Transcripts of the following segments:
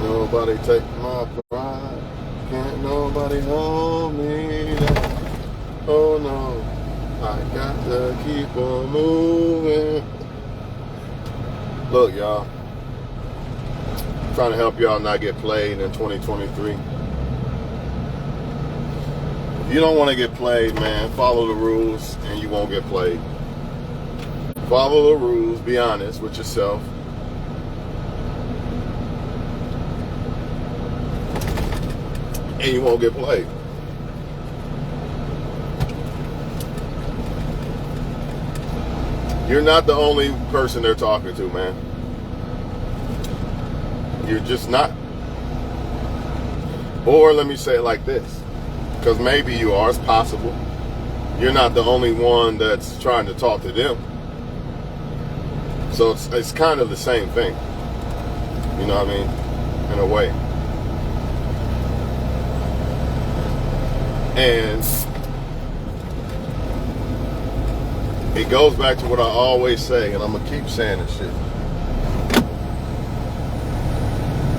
nobody take my pride. Can't nobody hold me down. Oh no, I got to keep on moving. Look, y'all. I'm trying to help y'all not get played in 2023. If you don't want to get played, man, follow the rules and you won't get played. Follow the rules, be honest with yourself. And you won't get played. You're not the only person they're talking to, man. You're just not. Or let me say it like this, because maybe you are, it's possible. You're not the only one that's trying to talk to them. So it's kind of the same thing. You know what I mean? In a way. And it goes back to what I always say, and I'm going to keep saying this shit.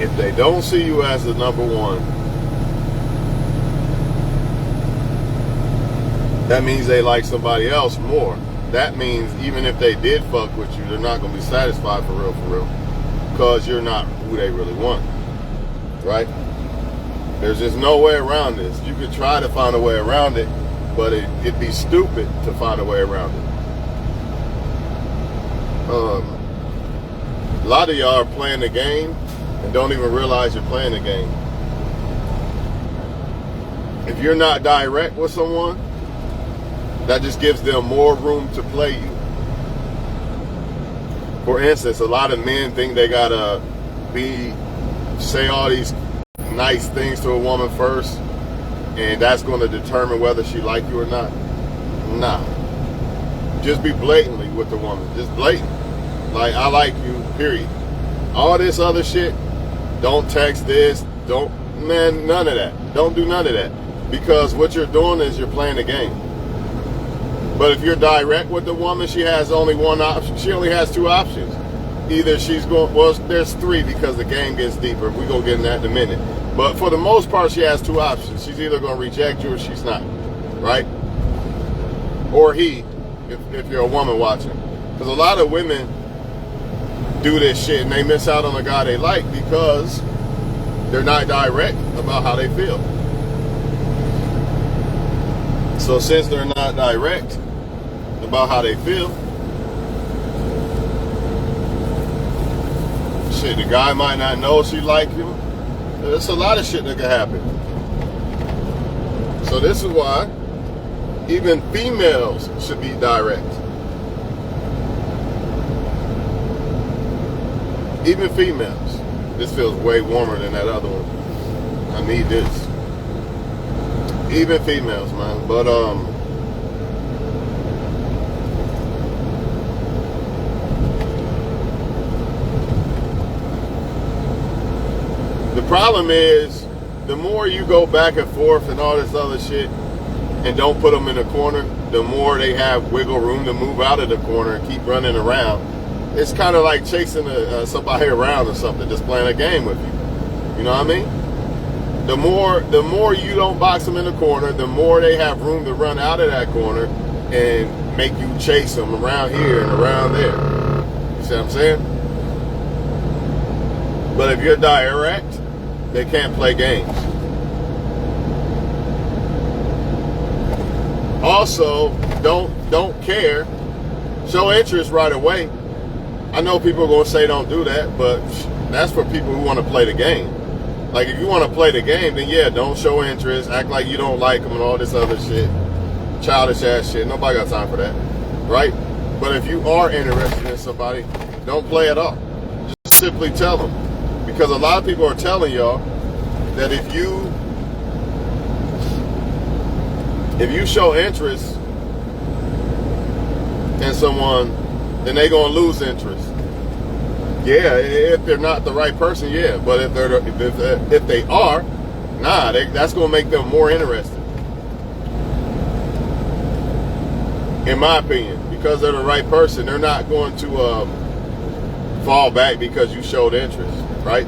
If they don't see you as the number one, that means they like somebody else more. That means even if they did fuck with you, they're not going to be satisfied for real. Because you're not who they really want. Right? There's just no way around this. You could try to find a way around it, but it'd be stupid to find a way around it. A lot of y'all are playing the game and don't even realize you're playing the game. If you're not direct with someone, that just gives them more room to play you. For instance, a lot of men think they gotta say all these nice things to a woman first, and that's going to determine whether she like you or not. Nah. Just be blatantly with the woman. Just blatant. Like, I like you, period. All this other shit, don't text this, none of that. Don't do none of that. Because what you're doing is you're playing the game. But if you're direct with the woman, she has only one option. She only has two options. Either she's going, well, there's three because the game gets deeper. We're going to get in that in a minute. But for the most part, she has two options. She's either going to reject you or she's not. Right? Or he, if you're a woman watching. Because a lot of women do this shit and they miss out on the guy they like because they're not direct about how they feel. So since they're not direct about how they feel, shit, the guy might not know she like him. There's a lot of shit that can happen. So this is why even females should be direct. Even females. This feels way warmer than that other one. I need this. Even females, man. But the problem is, the more you go back and forth and all this other shit and don't put them in a corner, the more they have wiggle room to move out of the corner and keep running around. It's kind of like chasing somebody around or something, just playing a game with you. You know what I mean? The more you don't box them in the corner, the more they have room to run out of that corner and make you chase them around here and around there. You see what I'm saying? But if you're direct, they can't play games. Also, don't care. Show interest right away. I know people are going to say don't do that, but that's for people who want to play the game. Like, if you want to play the game, then yeah, don't show interest, act like you don't like them and all this other shit. Childish ass shit. Nobody got time for that. Right? But if you are interested in somebody, don't play at all. Just simply tell them. Because a lot of people are telling y'all that if you show interest in someone, then they're going to lose interest. Yeah, if they're not the right person, yeah. But if they are, nah, that's going to make them more interested. In my opinion, because they're the right person, they're not going to fall back because you showed interest, right?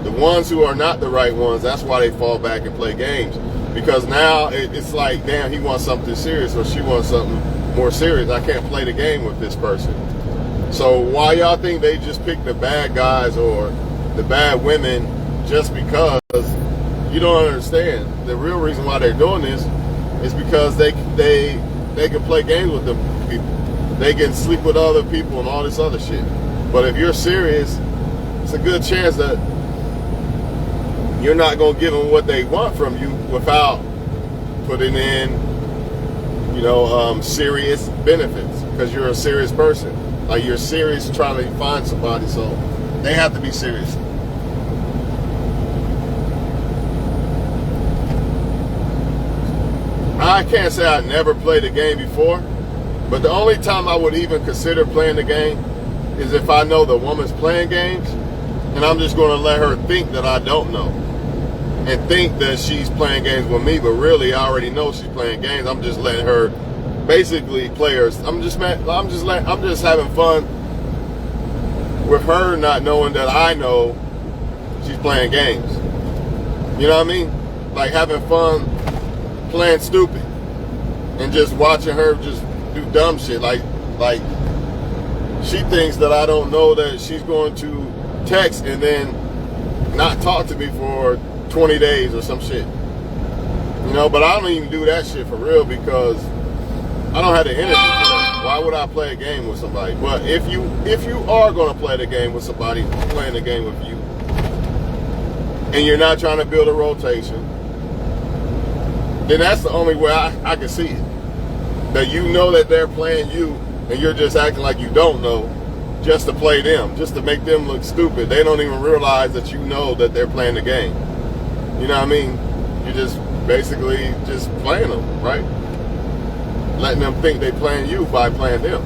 The ones who are not the right ones, that's why they fall back and play games. Because now it's like, damn, he wants something serious or she wants something more serious. I can't play the game with this person. So why y'all think they just pick the bad guys or the bad women just because? You don't understand. The real reason why they're doing this is because they can play games with them people. They can sleep with other people and all this other shit. But if you're serious, it's a good chance that you're not going to give them what they want from you without putting in, serious benefits, because you're a serious person. Like, you're serious trying to find somebody, so they have to be serious. I can't say I never played a game before, but the only time I would even consider playing the game is if I know the woman's playing games, and I'm just going to let her think that I don't know. And think that she's playing games with me, but really I already know she's playing games. I'm just letting her basically play her. I'm just having fun with her, not knowing that I know she's playing games. You know what I mean? Like having fun playing stupid and just watching her just do dumb shit. Like she thinks that I don't know that she's going to text and then not talk to me for 20 days or some shit. But I don't even do that shit for real because I don't have the energy for that. Why would I play a game with somebody? But if you are going to play the game with somebody playing the game with you, and you're not trying to build a rotation, then that's the only way I can see it. That you know that they're playing you, and you're just acting like you don't know, just to play them, just to make them look stupid. They don't even realize that you know that they're playing the game. You know what I mean? You're just basically just playing them, right? Letting them think they're playing you by playing them.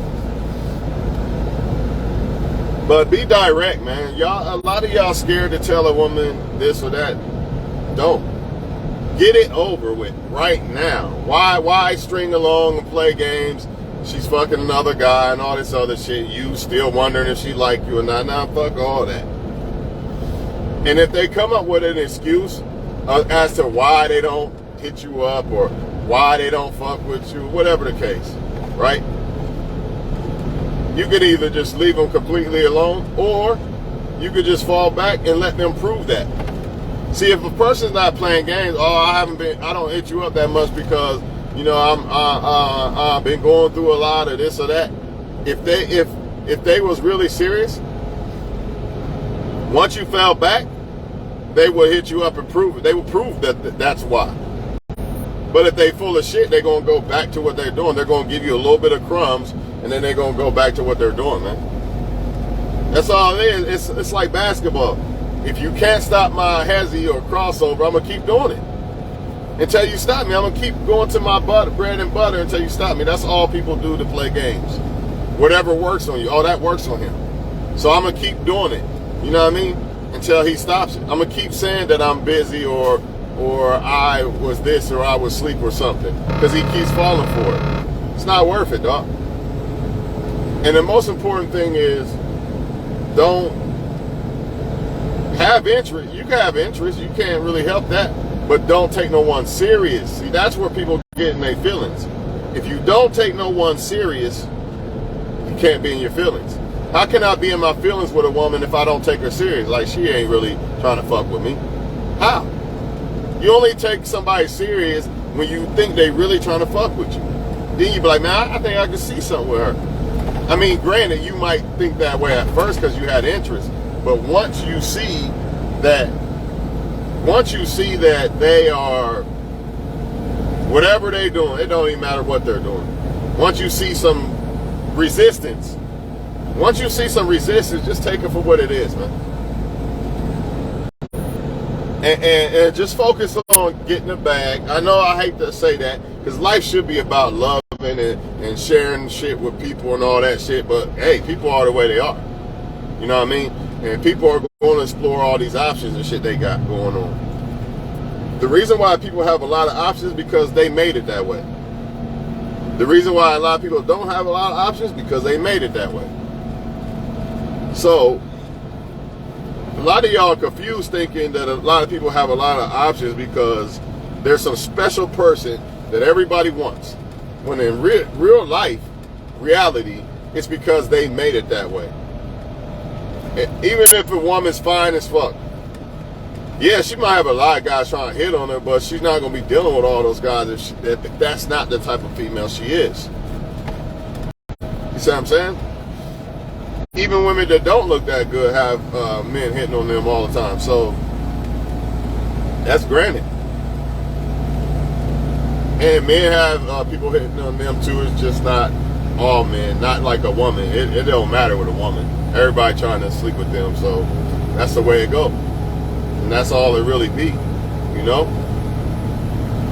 But be direct, man. A lot of y'all scared to tell a woman this or that. Don't. Get it over with right now. Why string along and play games? She's fucking another guy and all this other shit. You still wondering if she like you or not. Nah, fuck all that. And if they come up with an excuse as to why they don't hit you up or why they don't fuck with you, whatever the case, right? You could either just leave them completely alone, or you could just fall back and let them prove that. See, if a person's not playing games, I don't hit you up that much because I've been going through a lot of this or that. If they was really serious, once you fell back, they would hit you up and prove it. They would prove that that's why. But if they full of shit, they're going to go back to what they're doing. They're going to give you a little bit of crumbs, and then they're going to go back to what they're doing, man. That's all it is. It's like basketball. If you can't stop my hezzy or crossover, I'm going to keep doing it. Until you stop me, I'm going to keep going to my bread and butter until you stop me. That's all people do to play games. Whatever works on you. Oh, that works on him. So I'm going to keep doing it. You know what I mean? Until he stops it. I'm going to keep saying that I'm busy or I was this or I was asleep or something. Because he keeps falling for it. It's not worth it, dog. And the most important thing is, don't have interest. You can have interest. You can't really help that. But don't take no one serious. See, that's where people get in their feelings. If you don't take no one serious, you can't be in your feelings. How can I be in my feelings with a woman if I don't take her serious? Like, she ain't really trying to fuck with me. How? You only take somebody serious when you think they really trying to fuck with you. Then you be like, man, I think I can see something with her. I mean, granted, you might think that way at first because you had interest. But once you see that they are, whatever they're doing, it don't even matter what they're doing. Once you see some resistance, just take it for what it is, man. And just focus on getting the bag. I know I hate to say that, because life should be about loving and sharing shit with people and all that shit, but hey, people are the way they are. You know what I mean? And people are going to explore all these options and shit they got going on. The reason why people have a lot of options is because they made it that way. The reason why a lot of people don't have a lot of options is because they made it that way. So, A lot of y'all are confused thinking that a lot of people have a lot of options because there's some special person that everybody wants. When in real life, reality, it's because they made it that way. Even if a woman's fine as fuck, yeah, she might have a lot of guys trying to hit on her, but she's not going to be dealing with all those guys if that's not the type of female she is. You see what I'm saying? Even women that don't look that good have men hitting on them all the time. So that's granted. And men have people hitting on them too. It's just not all men, not like a woman. It don't matter with a woman. Everybody trying to sleep with them. So that's the way it goes. And that's all it really be, you know?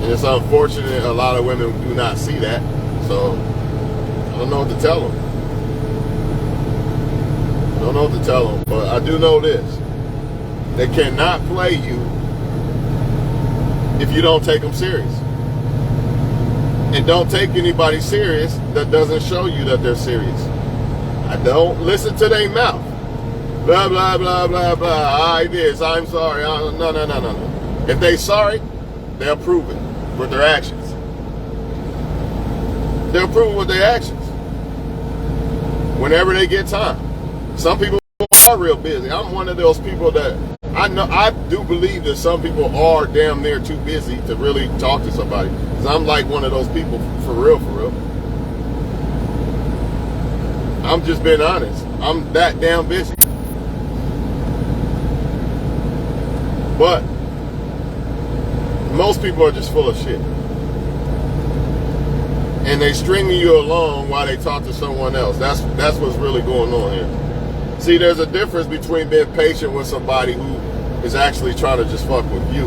And it's unfortunate a lot of women do not see that. So I don't know what to tell them. I don't know what to tell them. But I do know this. They cannot play you if you don't take them serious. And don't take anybody serious that doesn't show you that they're serious. I don't listen to their mouth. Blah, blah, blah, blah, blah. I this, I'm sorry. No. If they sorry, they'll prove it with their actions. They'll prove it with their actions. Whenever they get time. Some people are real busy. I'm one of those people that I do believe that some people are damn near too busy to really talk to somebody. Because I'm like one of those people for real. I'm just being honest. I'm that damn busy. But most people are just full of shit. And they stringing you along while they talk to someone else. That's what's really going on here. See, there's a difference between being patient with somebody who is actually trying to just fuck with you,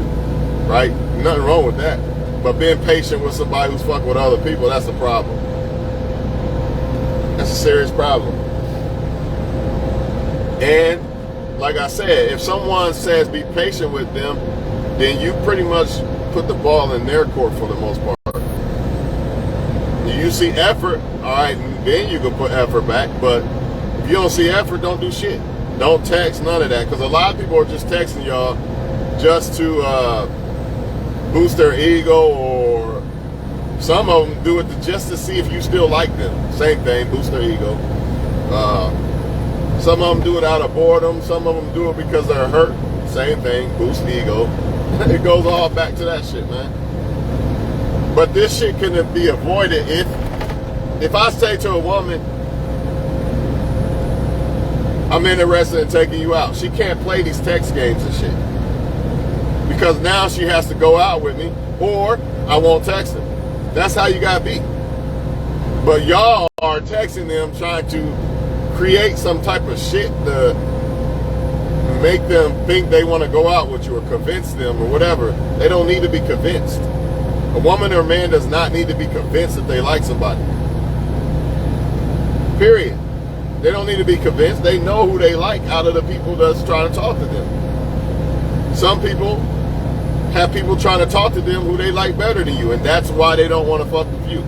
right? Nothing wrong with that. But being patient with somebody who's fucking with other people, that's a problem. That's a serious problem. And like I said, if someone says be patient with them, then you pretty much put the ball in their court for the most part. You see effort, all right, then you can put effort back. But if you don't see effort, don't do shit. Don't text, none of that. Because a lot of people are just texting y'all just to boost their ego, or some of them do it just to see if you still like them. Same thing, boost their ego. Some of them do it out of boredom. Some of them do it because they're hurt. Same thing, boost the ego. It goes all back to that shit, man. But this shit can be avoided if I say to a woman, I'm interested in taking you out. She can't play these text games and shit. Because now she has to go out with me, or I won't text her. That's how you gotta be. But y'all are texting them trying to create some type of shit to make them think they want to go out with you or convince them or whatever. They don't need to be convinced. A woman or a man does not need to be convinced that they like somebody. Period. They don't need to be convinced. They know who they like out of the people that's trying to talk to them. Some people have people trying to talk to them who they like better than you, and that's why they don't want to fuck with you.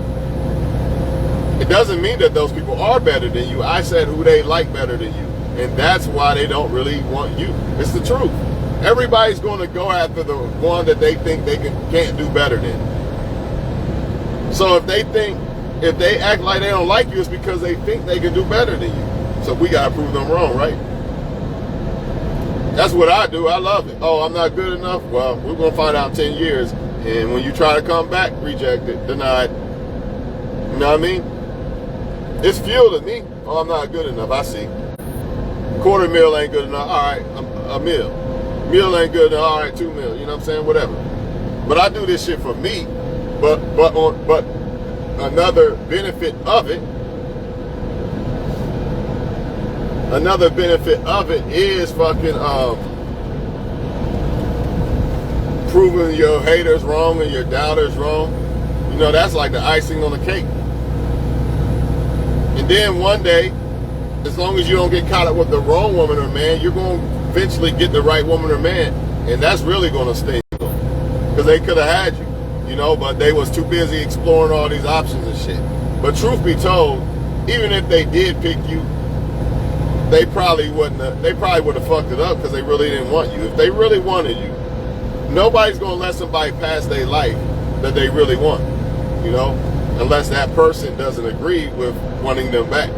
It doesn't mean that those people are better than you. I said who they like better than you. And that's why they don't really want you. It's the truth. Everybody's going to go after the one that they think they can't do better than. So if they act like they don't like you, it's because they think they can do better than you. So we got to prove them wrong, right? That's what I do. I love it. Oh, I'm not good enough? Well, we're going to find out in 10 years. And when you try to come back, rejected, denied. You know what I mean? It's fuel to me. Oh, I'm not good enough. I see. $250,000 ain't good enough. All right, a meal. Meal ain't good enough. All right, 2 meals. You know what I'm saying? Whatever. But I do this shit for me. But another benefit of it. Another benefit of it is fucking proving your haters wrong and your doubters wrong. You know, that's like the icing on the cake. And then one day, as long as you don't get caught up with the wrong woman or man, you're going to eventually get the right woman or man. And that's really going to sting them. Because they could have had you, you know, but they was too busy exploring all these options and shit. But truth be told, even if they did pick you, they probably wouldn't have, they probably would have fucked it up because they really didn't want you. If they really wanted you, nobody's going to let somebody pass their life that they really want, you know, unless that person doesn't agree with wanting them back.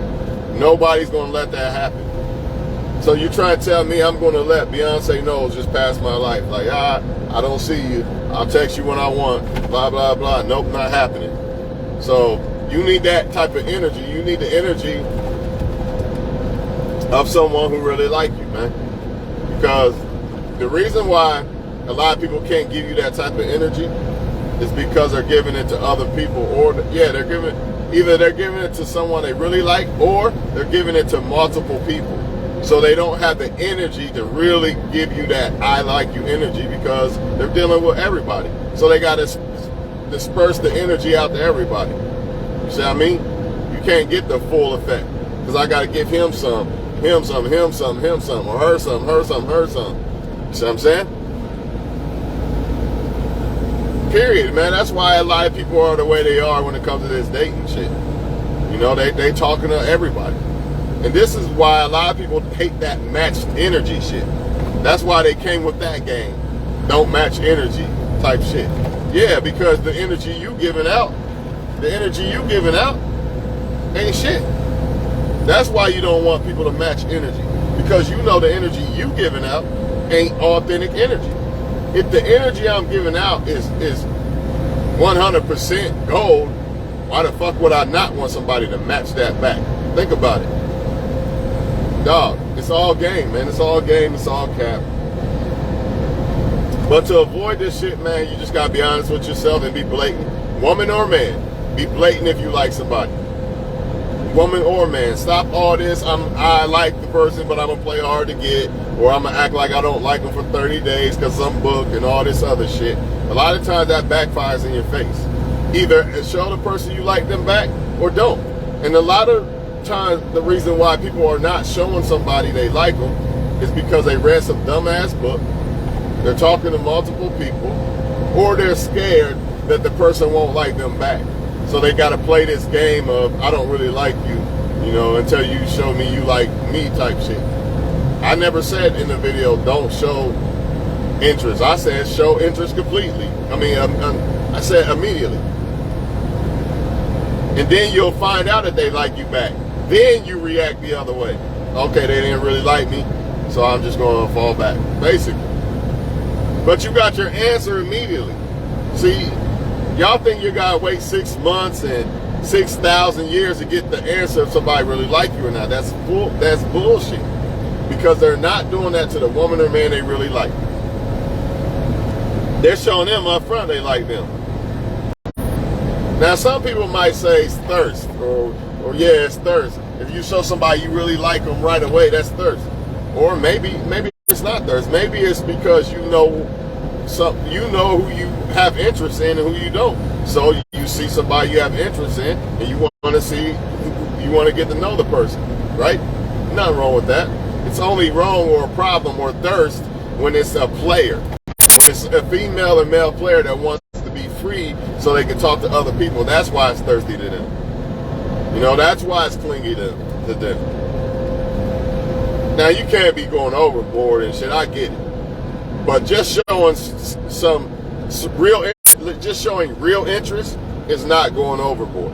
Nobody's going to let that happen. So you try to tell me I'm going to let Beyonce Knowles just pass my life. Like, I don't see you. I'll text you when I want. Blah, blah, blah. Nope, not happening. So you need that type of energy. You need the energy of someone who really like you, man. Because the reason why a lot of people can't give you that type of energy is because they're giving it to other people, or they're giving it to someone they really like, or they're giving it to multiple people. So they don't have the energy to really give you that I like you energy because they're dealing with everybody. So they got to disperse the energy out to everybody. You see what I mean? You can't get the full effect because I got to give him some, him some, him some, him some, or her some, her some, her some. You see what I'm saying? Period, man. That's why a lot of people are the way they are when it comes to this dating shit. You know, they talking to everybody. And this is why a lot of people hate that matched energy shit. That's why they came with that game. Don't match energy type shit. Yeah, because the energy you giving out ain't shit. That's why you don't want people to match energy. Because you know the energy you giving out ain't authentic energy. If the energy I'm giving out is 100% gold, why the fuck would I not want somebody to match that back? Think about it. Dog, it's all game, man. It's all game. It's all cap. But to avoid this shit, man, you just gotta be honest with yourself and be blatant. Woman or man, be blatant if you like somebody. Woman or man, stop all this. I like the person, but I'm gonna play hard to get, or I'm gonna act like I don't like them for 30 days because I'm booked and all this other shit. A lot of times that backfires in your face. Either show the person you like them back or don't. And a lot of times the reason why people are not showing somebody they like them is because they read some dumbass book, they're talking to multiple people, or they're scared that the person won't like them back. So they got to play this game of I don't really like you, you know, until you show me you like me type shit. I never said in the video don't show interest. I said show interest completely. I said immediately. And then you'll find out that they like you back. Then you react the other way. Okay, they didn't really like me, so I'm just going to fall back, basically. But you got your answer immediately. See, y'all think you got to wait 6 months and 6,000 years to get the answer if somebody really like you or not. That's bullshit. Because they're not doing that to the woman or man they really like. They're showing them up front they like them. Now, some people might say it's thirst, or yeah, it's thirst. If you show somebody you really like them right away, that's thirst. Or maybe it's not thirst. Maybe it's because you know who you have interest in and who you don't. So you see somebody you have interest in, and you want to get to know the person, right? Nothing wrong with that. It's only wrong or a problem or thirst when it's a player. When it's a female or male player that wants to be free so they can talk to other people. That's why it's thirsty to them. You know, that's why it's clingy to them. Now, you can't be going overboard and shit. I get it. But just showing showing real interest is not going overboard.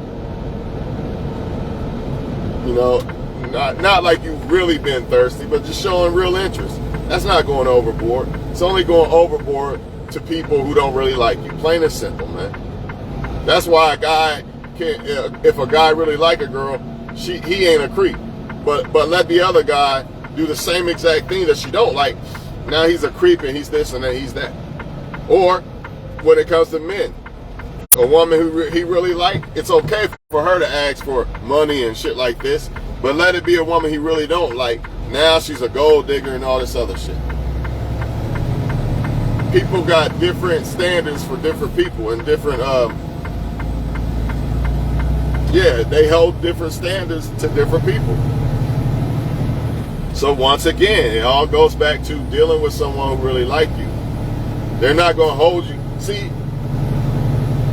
You know, not like you've really been thirsty, but just showing real interest. That's not going overboard. It's only going overboard to people who don't really like you. Plain and simple, man. That's why a guy if a guy really like a girl, he ain't a creep. But let the other guy do the same exact thing that she don't like. Now he's a creep and he's this and then he's that. Or when it comes to men, a woman who he really like, it's okay for her to ask for money and shit like this. But let it be a woman he really don't like. Now she's a gold digger and all this other shit. People got different standards for different people and different, they hold different standards to different people. So once again, it all goes back to dealing with someone who really like you. They're not going to hold you. See,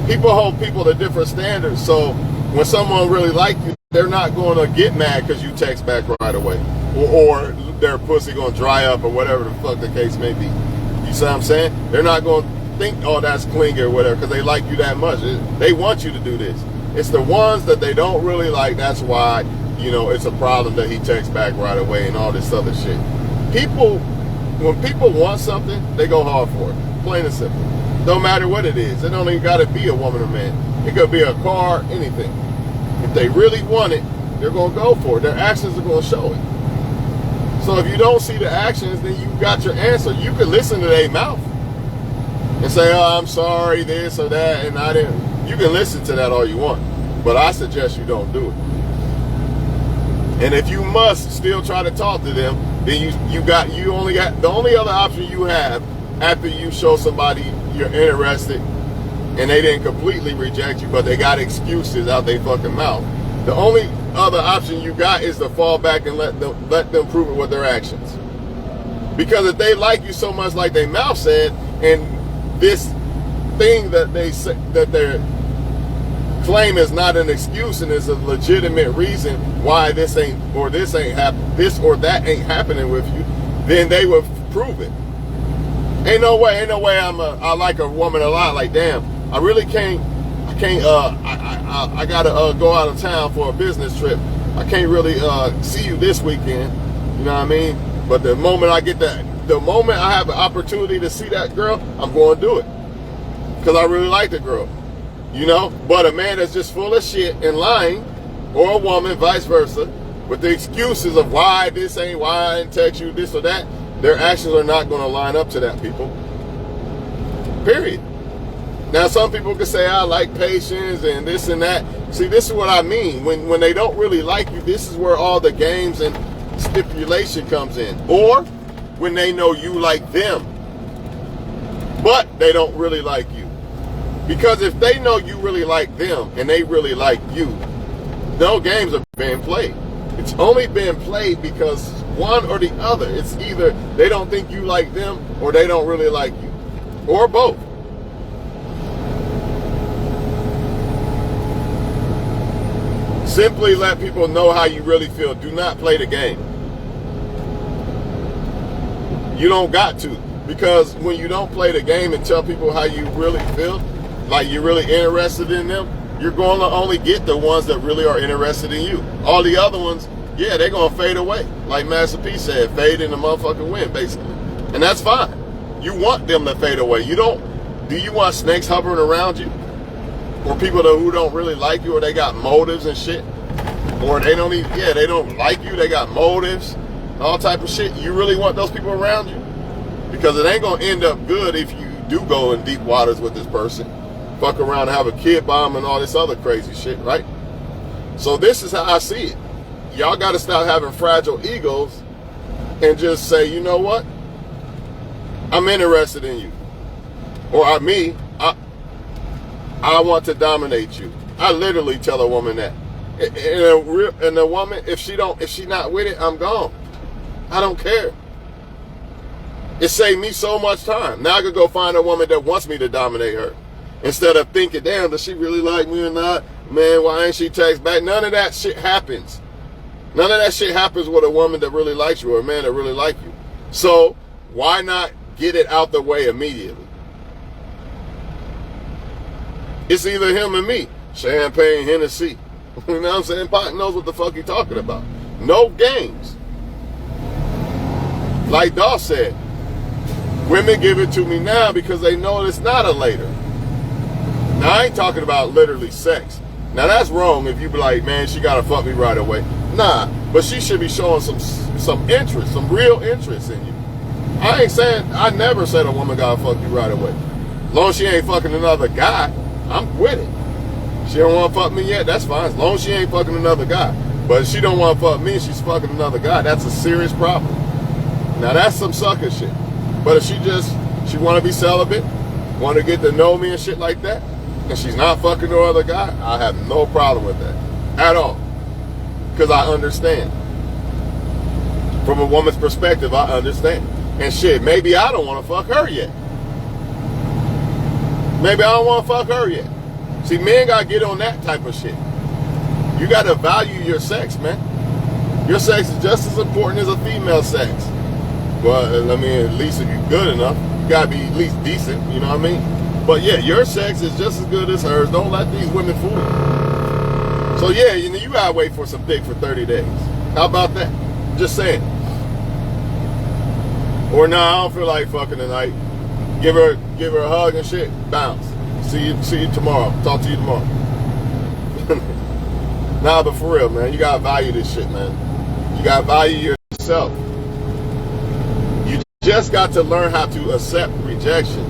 people hold people to different standards. So when someone really like you, they're not going to get mad because you text back right away. or their pussy gonna dry up or whatever the fuck the case may be. You see what I'm saying? They're not gonna think, oh, that's clingy or whatever, because they like you that much. They want you to do this. It's the ones that they don't really like. That's why, you know, it's a problem that he texts back right away and all this other shit. When people want something, they go hard for it. Plain and simple. No matter what it is. It don't even got to be a woman or man. It could be a car, anything. If they really want it, they're going to go for it. Their actions are going to show it. So if you don't see the actions, then you got your answer. You can listen to their mouth and say, oh, I'm sorry, this or that, and I didn't. You can listen to that all you want, but I suggest you don't do it. And if you must still try to talk to them, then the only other option you have after you show somebody you're interested and they didn't completely reject you, but they got excuses out their fucking mouth. The only other option you got is to fall back and let them prove it with their actions. Because if they like you so much, like their mouth said, and this thing that they say that they're claim is not an excuse and is a legitimate reason why this or that ain't happening with you, then they will prove it. Ain't no way I like a woman a lot. Like, damn, I gotta go out of town for a business trip. I can't really see you this weekend. You know what I mean? But the moment I have the opportunity to see that girl, I'm going to do it. Because I really like the girl. You know? But a man that's just full of shit and lying, or a woman, vice versa, with the excuses of why I didn't text you, this or that, their actions are not going to line up to that, people. Period. Now, some people can say, I like patience and this and that. See, this is what I mean. When they don't really like you, this is where all the games and stipulation comes in. Or when they know you like them, but they don't really like you. Because if they know you really like them and they really like you, no games are being played. It's only being played because one or the other. It's either they don't think you like them or they don't really like you. Or both. Simply let people know how you really feel. Do not play the game. You don't got to. Because when you don't play the game and tell people how you really feel, like you're really interested in them, you're going to only get the ones that really are interested in you. All the other ones, yeah, they're going to fade away. Like Master P said, fade in the motherfucking wind, basically. And that's fine. You want them to fade away. Do you want snakes hovering around you? Or people who don't really like you, or they got motives and shit? Or they don't like you, they got motives, all type of shit. You really want those people around you? Because it ain't going to end up good if you do go in deep waters with this person. Fuck around and have a kid bomb and all this other crazy shit, right? So this is how I see it. Y'all got to stop having fragile egos and just say, you know what? I'm interested in you. Or I want to dominate you. I literally tell a woman that. And a woman, if she not with it, I'm gone. I don't care. It saved me so much time. Now I could go find a woman that wants me to dominate her. Instead of thinking, damn, does she really like me or not? Man, why ain't she text back? None of that shit happens. None of that shit happens with a woman that really likes you or a man that really likes you. So why not get it out the way immediately? It's either him or me. Champagne, Hennessy. You know what I'm saying? Pac knows what the fuck he talking about. No games. Like Doss said, women give it to me now because they know it's not a later. Now, I ain't talking about literally sex. Now, that's wrong if you be like, man, she got to fuck me right away. Nah, but she should be showing some interest, some real interest in you. I never said a woman got to fuck you right away. As long as she ain't fucking another guy, I'm with it. She don't want to fuck me yet, that's fine. As long as she ain't fucking another guy. But if she don't want to fuck me and she's fucking another guy, that's a serious problem. Now, that's some sucker shit. But if she want to be celibate, want to get to know me and shit like that, and she's not fucking no other guy, I have no problem with that. At all. Because I understand. From a woman's perspective, I understand. And shit, maybe I don't want to fuck her yet. Maybe I don't want to fuck her yet. See, men got to get on that type of shit. You got to value your sex, man. Your sex is just as important as a female sex. Well, I mean, at least if you're good enough, you gotta be at least decent, you know what I mean? But yeah, your sex is just as good as hers. Don't let these women fool you. So yeah, you gotta wait for some dick for 30 days. How about that? Just saying. Or no, I don't feel like fucking tonight. Give her a hug and shit. Bounce. See you tomorrow. Talk to you tomorrow. Nah, but for real, man, you gotta value this shit, man. You gotta value yourself. You just got to learn how to accept rejection,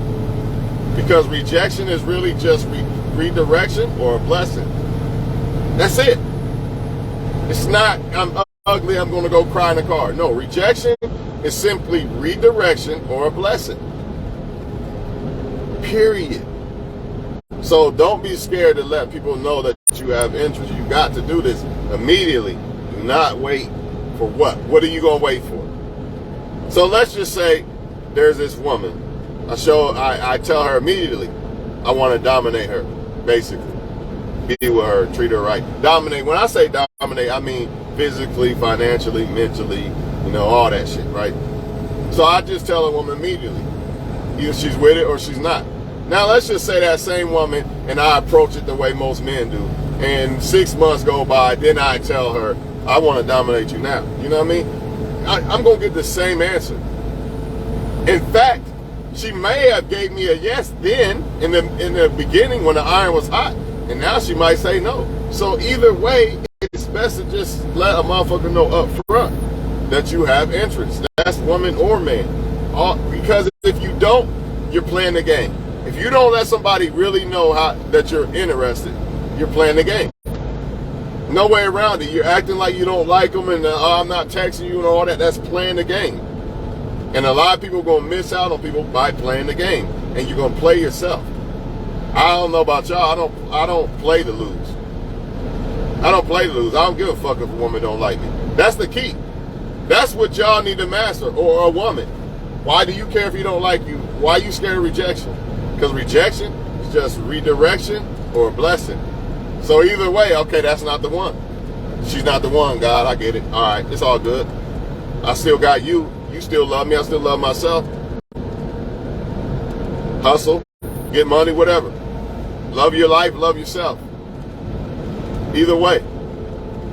because rejection is really just redirection or a blessing. That's it. It's not, I'm ugly, I'm gonna go cry in the car. No, rejection is simply redirection or a blessing. Period. So don't be scared to let people know that you have interest. You got to do this immediately. Do not wait for what? What are you going to wait for? So let's just say there's this woman. I tell her immediately, I want to dominate her, basically. Be with her, treat her right. Dominate. When I say dominate, I mean physically, financially, mentally, all that shit, right? So I just tell a woman immediately, either she's with it or she's not. Now let's just say that same woman and I approach it the way most men do, and 6 months go by, then I tell her, I want to dominate you now. You know what I mean? I'm going to get the same answer. In fact, she may have gave me a yes then in the beginning when the iron was hot, and now she might say no. So either way, it's best to just let a motherfucker know up front that you have interest. That's woman or man. Because if you don't, you're playing the game. If you don't let somebody really know that you're interested, you're playing the game. No way around it. You're acting like you don't like them and I'm not texting you and all that. That's playing the game. And a lot of people are going to miss out on people by playing the game. And you're going to play yourself. I don't know about y'all. I don't play to lose. I don't play to lose. I don't give a fuck if a woman don't like me. That's the key. That's what y'all need to master, or a woman. Why do you care if you don't like you? Why are you scared of rejection? Because rejection is just redirection or a blessing. So either way, okay, that's not the one. She's not the one, God, I get it. All right, it's all good. I still got you. You still love me. I still love myself. Hustle, get money, whatever. Love your life, love yourself. Either way.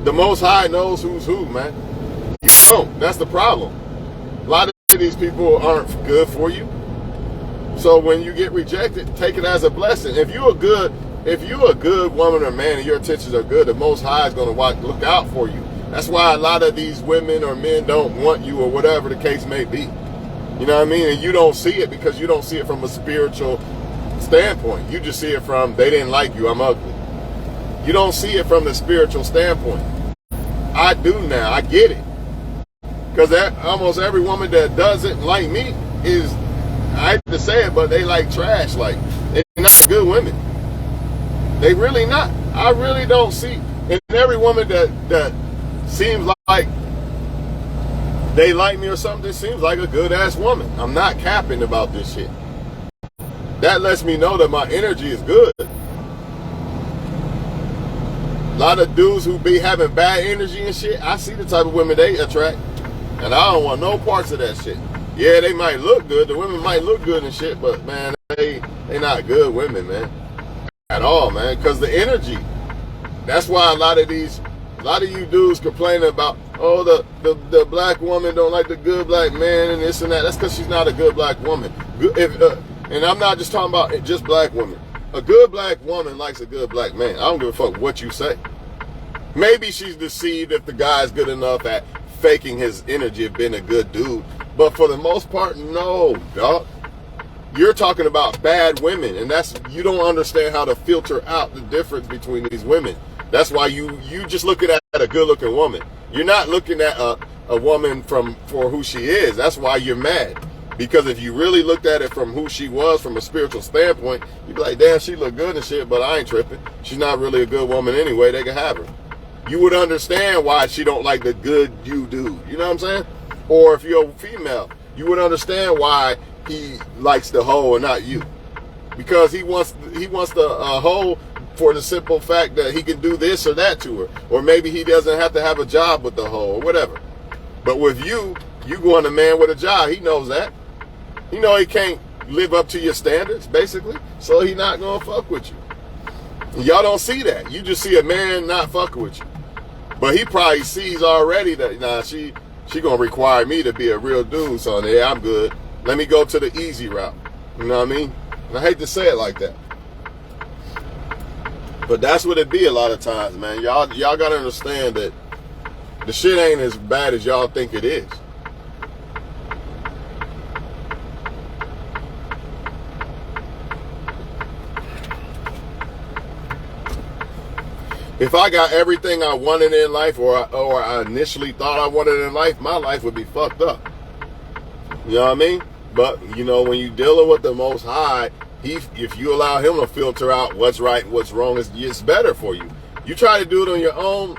The Most High knows who's who, man. You don't. That's the problem. A lot of these people aren't good for you. So when you get rejected, take it as a blessing. If you're a good woman or man and your intentions are good, the Most High is going to look out for you. That's why a lot of these women or men don't want you, or whatever the case may be. You know what I mean? And you don't see it because you don't see it from a spiritual standpoint. You just see it from, they didn't like you, I'm ugly. You don't see it from the spiritual standpoint. I do now. I get it. Because almost every woman that doesn't like me is, I hate to say it, but they like trash. Like, they're not good women. They really not. I really don't see. And every woman that seems like they like me or something seems like a good ass woman. I'm not capping about this shit. That lets me know that my energy is good. A lot of dudes who be having bad energy and shit, I see the type of women they attract. And I don't want no parts of that shit. Yeah, they might look good. The women might look good and shit, but man, they not good women, man. At all, man. Because the energy. That's why a lot of you dudes complaining about, oh, the black woman don't like the good black man and this and that. That's because she's not a good black woman. And I'm not just talking about just black women. A good black woman likes a good black man. I don't give a fuck what you say. Maybe she's deceived if the guy's good enough at faking his energy of being a good dude. But for the most part, no, dog. You're talking about bad women, and you don't understand how to filter out the difference between these women. That's why you just looking at a good-looking woman. You're not looking at a woman for who she is. That's why you're mad. Because if you really looked at it from who she was from a spiritual standpoint, you'd be like, damn, she look good and shit, but I ain't tripping. She's not really a good woman anyway. They can have her. You would understand why she don't like the good you do. You know what I'm saying? Or if you're a female, you would understand why he likes the hoe and not you. Because he wants the hoe for the simple fact that he can do this or that to her. Or maybe he doesn't have to have a job with the hoe or whatever. But with you going a man with a job, he knows that. He know he can't live up to your standards, basically. So he not going to fuck with you. And y'all don't see that. You just see a man not fucking with you. But he probably sees already that, nah, she going to require me to be a real dude. So, yeah, I'm good. Let me go to the easy route. You know what I mean? And I hate to say it like that. But that's what it be a lot of times, man. Y'all got to understand that the shit ain't as bad as y'all think it is. If I got everything I wanted in life, or I initially thought I wanted in life, my life would be fucked up. You know what I mean? But, you know, when you're dealing with the Most High, if you allow him to filter out what's right and what's wrong, it's better for you. You try to do it on your own,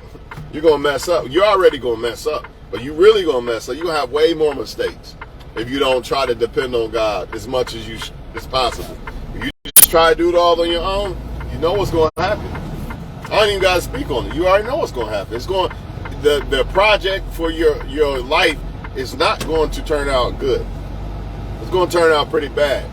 you're going to mess up. You're already going to mess up, but you're really going to mess up. You're going to have way more mistakes if you don't try to depend on God as much as as possible. If you just try to do it all on your own, you know what's going to happen. I don't even got to speak on it. You already know what's going to happen. It's going, the project for your life is not going to turn out good. It's going to turn out pretty bad.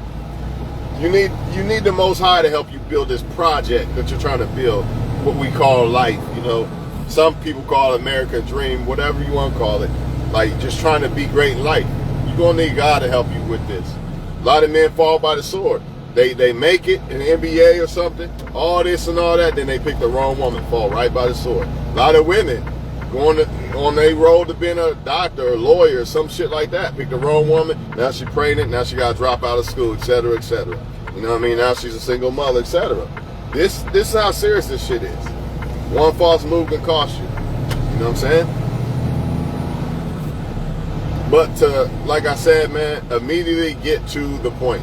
You need the Most High to help you build this project that you're trying to build, what we call life. You know, some people call it American dream, whatever you want to call it. Like just trying to be great in life. You're going to need God to help you with this. A lot of men fall by the sword. They make it in the NBA or something, all this and all that, then they pick the wrong woman, fall right by the sword. A lot of women going on their road to being a doctor or lawyer or some shit like that, pick the wrong woman, now she's pregnant, now she got to drop out of school, etc., etc. You know what I mean? Now she's a single mother, etc. This is how serious this shit is. One false move can cost you. You know what I'm saying? But to, like I said, man, immediately get to the point.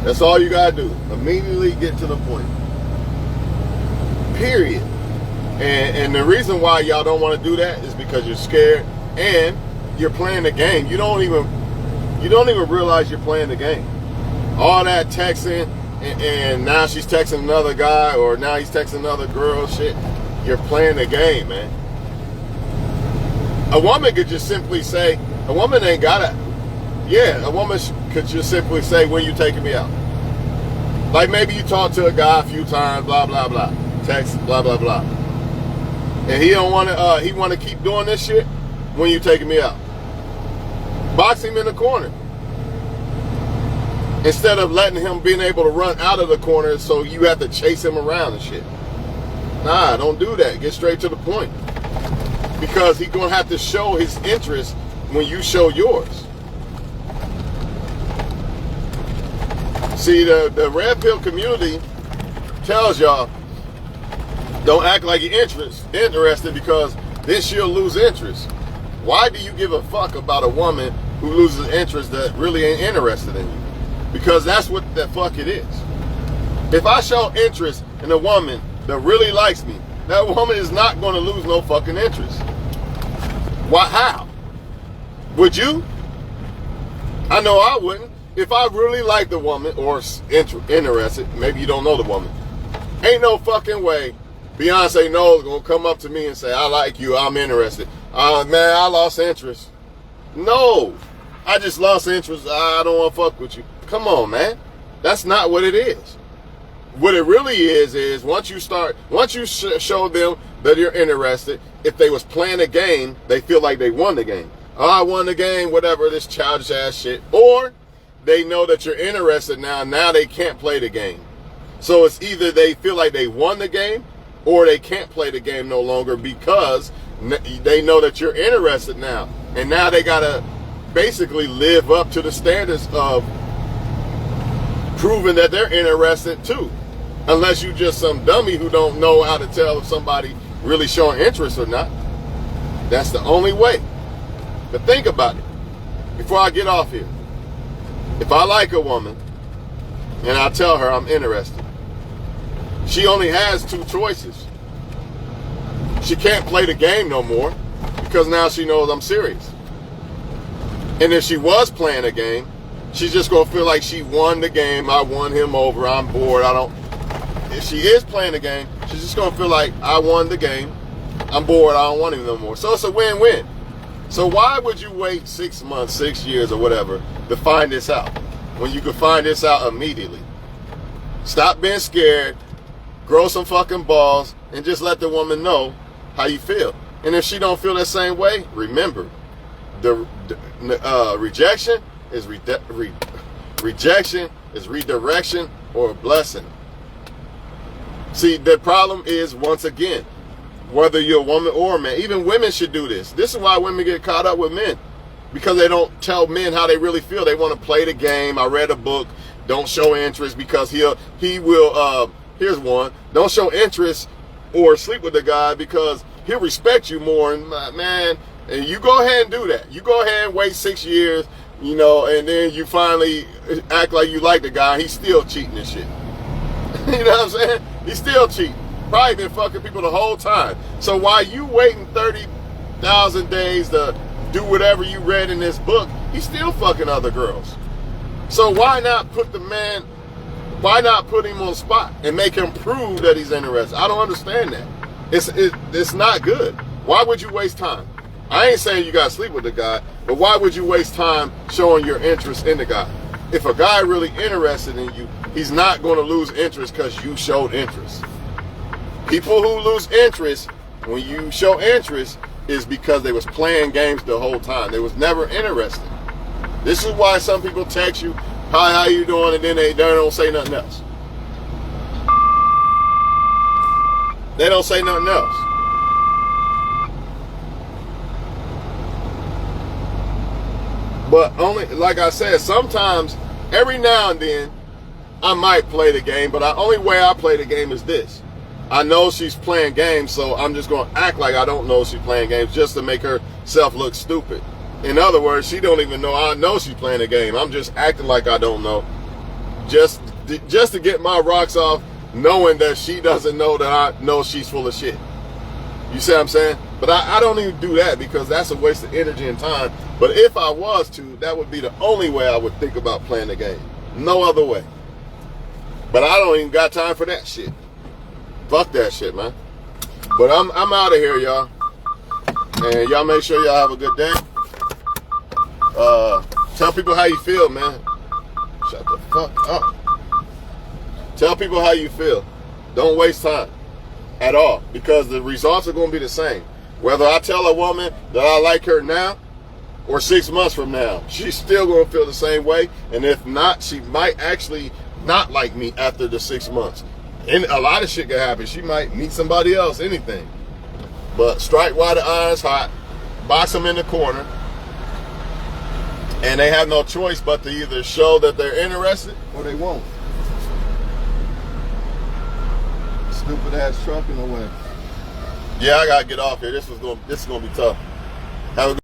That's all you gotta do. Immediately get to the point. Period. And the reason why y'all don't want to do that is because you're scared and you're playing the game. You don't even realize you're playing the game. All that texting and now she's texting another guy or now he's texting another girl, shit. You're playing the game, man. A woman could just simply say, a woman ain't gotta. Yeah, a woman could just simply say, when you taking me out? Like maybe you talk to a guy a few times, blah, blah, blah. Text, blah, blah, blah. And he don't want to, he want to keep doing this shit, when you taking me out? Box him in the corner. Instead of letting him being able to run out of the corner so you have to chase him around and shit. Nah, don't do that. Get straight to the point. Because he's going to have to show his interest when you show yours. See, the red pill community tells y'all, don't act like you're interested because then she'll lose interest. Why do you give a fuck about a woman who loses interest that really ain't interested in you? Because that's what the fuck it is. If I show interest in a woman that really likes me, that woman is not going to lose no fucking interest. Why? How? Would you? I know I wouldn't. If I really liked the woman or interested, maybe you don't know the woman. Ain't no fucking way Beyonce Knowles gonna come up to me and say, I like you, I'm interested. Man, I lost interest. No, I just lost interest. I don't want to fuck with you. Come on, man. That's not what it is. What it really is once you show them that you're interested, if they was playing a game, they feel like they won the game. Oh, I won the game, whatever, this childish ass shit. Or they know that you're interested now they can't play the game. So it's either they feel like they won the game or they can't play the game no longer because they know that you're interested now. And now they gotta basically live up to the standards of proving that they're interested too. Unless you just some dummy who don't know how to tell if somebody really showing interest or not. That's the only way. But think about it before I get off here. If I like a woman and I tell her I'm interested, she only has two choices. She can't play the game no more because now she knows I'm serious. And if she was playing a game, She's just gonna feel like she won the game. I won him over. I'm bored. If she is playing the game, she's just gonna feel like I won the game. I'm bored. I don't want him no more. So it's a win-win. So why would you wait 6 months, 6 years, or whatever to find this out when you could find this out immediately? Stop being scared. Grow some fucking balls and just let the woman know how you feel. And if she don't feel the same way, remember, the rejection is rejection is redirection or a blessing. See, the problem is, once again, whether you're a woman or a man, even women should do this. This is why women get caught up with men, because they don't tell men how they really feel. They want to play the game. I read a book, don't show interest, because he will, here's one, don't show interest or sleep with the guy because he'll respect you more. And man, and you go ahead and do that. You go ahead and wait 6 years, you know, and then you finally act like you like the guy. He's still cheating and shit. You know what I'm saying? He's still cheating. Probably been fucking people the whole time. So while you waiting 30,000 days to do whatever you read in this book, he's still fucking other girls. So why not put him on the spot and make him prove that he's interested? I don't understand that. It's not good. Why would you waste time? I ain't saying you gotta sleep with the guy, but why would you waste time showing your interest in the guy? If a guy really interested in you, he's not going to lose interest because you showed interest. People who lose interest when you show interest is because they was playing games the whole time. They was never interested. This is why some people text you, hi, how you doing? And then they don't say nothing else. They don't say nothing else. But only, like I said, sometimes, every now and then, I might play the game, but the only way I play the game is this. I know she's playing games, so I'm just going to act like I don't know she's playing games just to make herself look stupid. In other words, she don't even know I know she's playing a game. I'm just acting like I don't know. Just to get my rocks off, knowing that she doesn't know that I know she's full of shit. You see what I'm saying? But I don't even do that because that's a waste of energy and time. But if I was to, that would be the only way I would think about playing the game. No other way. But I don't even got time for that shit. Fuck that shit, man. But I'm out of here, y'all. And y'all make sure y'all have a good day. Tell people how you feel, man. Shut the fuck up. Tell people how you feel. Don't waste time at all, because the results are going to be the same. Whether I tell a woman that I like her now or 6 months from now, she's still going to feel the same way. And if not, she might actually not like me after the 6 months. And a lot of shit can happen. She might meet somebody else, anything. But strike while the iron's hot, box them in the corner, and they have no choice but to either show that they're interested or they won't. Stupid ass truck in the way. Yeah, I gotta get off here. This is gonna be tough. Have a good